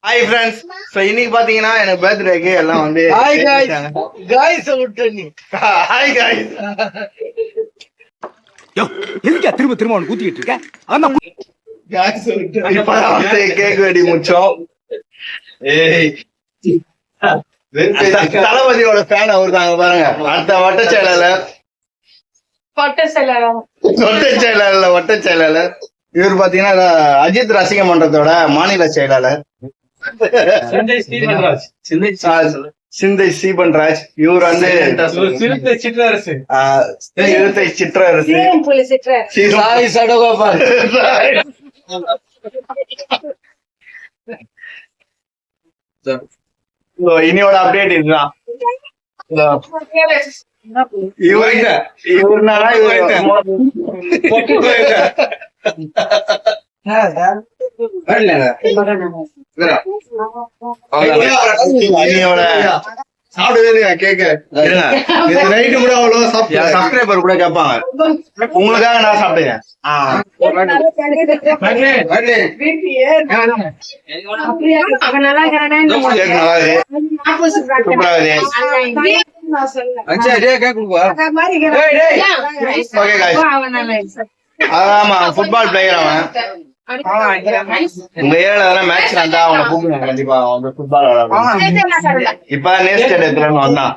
Hi friends. So இன்னைக்கு பாத்தீங்கன்னா எனக்கு பர்த்டேக்கு எல்லாம் வந்து Hi guys. Guys விட்டு நீ. Hi guys. யோ எதுக்கு திரும்ப அவன் கூத்திட்டு இருக்க? அதான் guys இப்பதான் வந்து கேக் வெடி முடிச்சோம். ஏய் தளபதியோட ஃபேன் அவர் தாங்க பாருங்க. அடுத்த வட்ட செயலாளர் இவர் பாத்தீங்கன்னா அஜித் ரசிக மன்றத்தோட மாநில செயலாளர் சிந்தை சீபன்ராஜ். இவர் வந்து சிற்றரசு சடகோபால். இனியோட அப்டேட் இதுதான். சப்ஸ்கிரைபர் கூட கேட்பாங்க, உங்களுக்காக நான் சாப்பிட்டேன். ஆமா ஃபுட்பால் பிளேயர் அவன். உங்க ஏரியால மேட்ச் நடந்தா அவனை கூப்பிடுங்க கண்டிப்பா. அவங்க ஃபுட்பால் விளையாடுவாங்க. இப்ப நேஸ் ஸ்டேடியத்துல வந்தான்.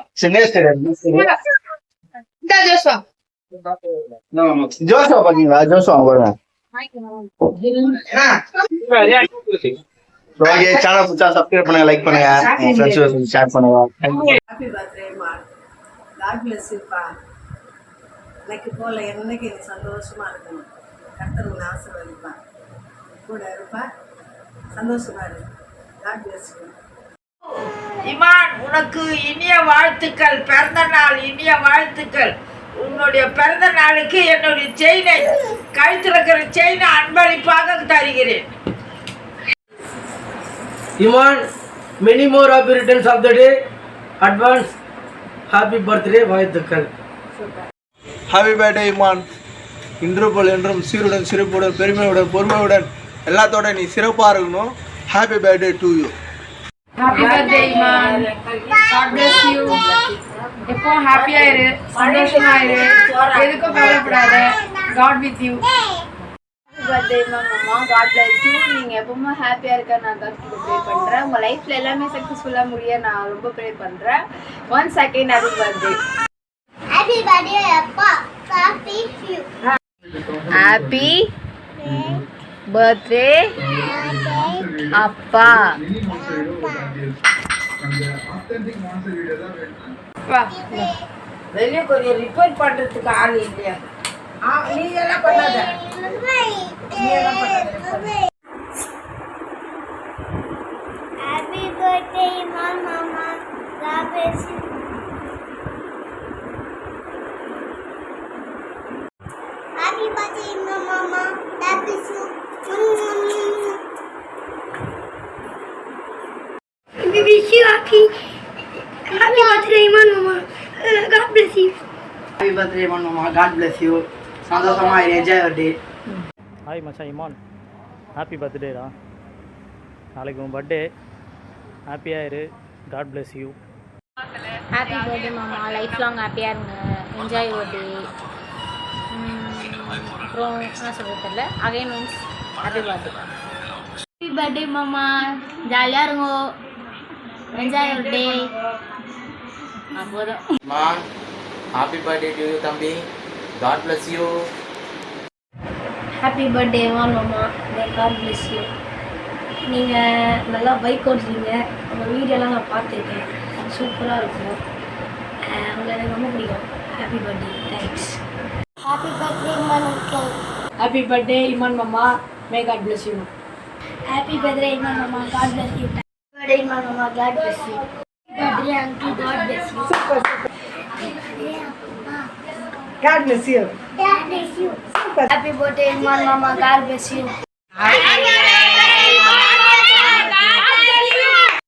ஜோஷுவா பாத்தீங்களா? ஜோஷுவா பாருங்க. சேனல் பிடிச்சா சப்ஸ்கிரைப் பண்ணுங்க, லைக் பண்ணுங்க, ஃப்ரெண்ட்ஸ் ஷேர் பண்ணுங்க. ஹாப்பி பர்த்டே மா. காட் பிளஸ் யூ பா. எனக்கு போல என்னைக்கு நீ சந்தோஷமா இருக்கணும். கர்த்தர் உன்னை ஆசீர்வதிப்பார், கூட இருப்பார், சந்தோஷமா இரு. God bless you. இமான், உனக்கு இனிய வாழ்த்துக்கள், பிறந்த நாள் இனிய வாழ்த்துக்கள். உன்னுடைய பிறந்த நாளுக்கு என்னுடைய செயினை, கழுத்தில் இருக்கிற செயினை அன்பளிப்பாக தருகிறேன். Iman, many more happy returns of the day. Advance happy birthday வாழ்த்துக்கள். Happy birthday Iman. இன்று போல் என்றும் சீருடன் சிறப்புடன் பெருமையுடன் பொறுமையுடன் எல்லாத்தோட நீ சிறப்பாக இருக்கணும். Happy birthday to you. Happy birthday Iman. God bless you. எப்போ ஹாப்பியா இரு, சந்தோஷமா இரு, எதுக்கும் கவலைப்படாத. God with you. Happy birthday மாமா. God bless you. நீங்க எப்பவுமே ஹாப்பியா இருக்க நான் கர்த்தருக்கு ப்ரே பண்றேன். உங்க லைஃப்ல எல்லாமே சக்சஸ்ஃபுல்லா முடிய நான் ரொம்ப ப்ரே பண்றேன். Once again happy birthday. Happy birthday அப்பா. Happy you. ஹாப்பி பர்த்டே அப்பா. வெளியே கொஞ்சம் ரிப்பேர் பண்றதுக்கு ஆள் இல்லையா? நீ எல்லாம் பண்ணாத. ஹாப்பி பர்த்டே மாமா. God bless you. Happy birthday மாமா. God bless you. We wish you happy birthday Iman mama. God bless you. Happy birthday Iman mama. God bless you. சந்தோஷமா என்ஜாய் your day. ஹாய் மச்சான் Iman, happy பர்த்டேடா. நாளைக்கு உன் birthday. ஹாப்பியாக இரு. God bless you. Happy birthday மாமா. Life long ஹாப்பியாக இருங்க. Enjoy your day. அப்புறம் என்ன சொல்கிறது தெரியல. Again once happy birthday. Happy birthday மாமா. ஜாலியாக இருங்கோ. Enjoy your day. அப்போதான் mom, happy birthday to you தம்பி. God bless you. Happy birthday மாமா. God bless you. நீங்கள் நல்லா பைக் ஓட்டுறீங்க. உங்கள் வீடியோலாம் நான் பார்த்துருக்கேன், சூப்பராக இருக்கும். உங்களை எனக்கு ரொம்ப பிடிக்கும். Happy birthday. Thanks. Happy birthday Iman uncle. Happy birthday Iman மாமா. May God bless you. Happy birthday Iman மாமா. God bless you. Birthday Iman மாமா. God bless you. Birthday uncle. God bless you. God bless you. God bless you. Happy birthday Iman mama. God bless you.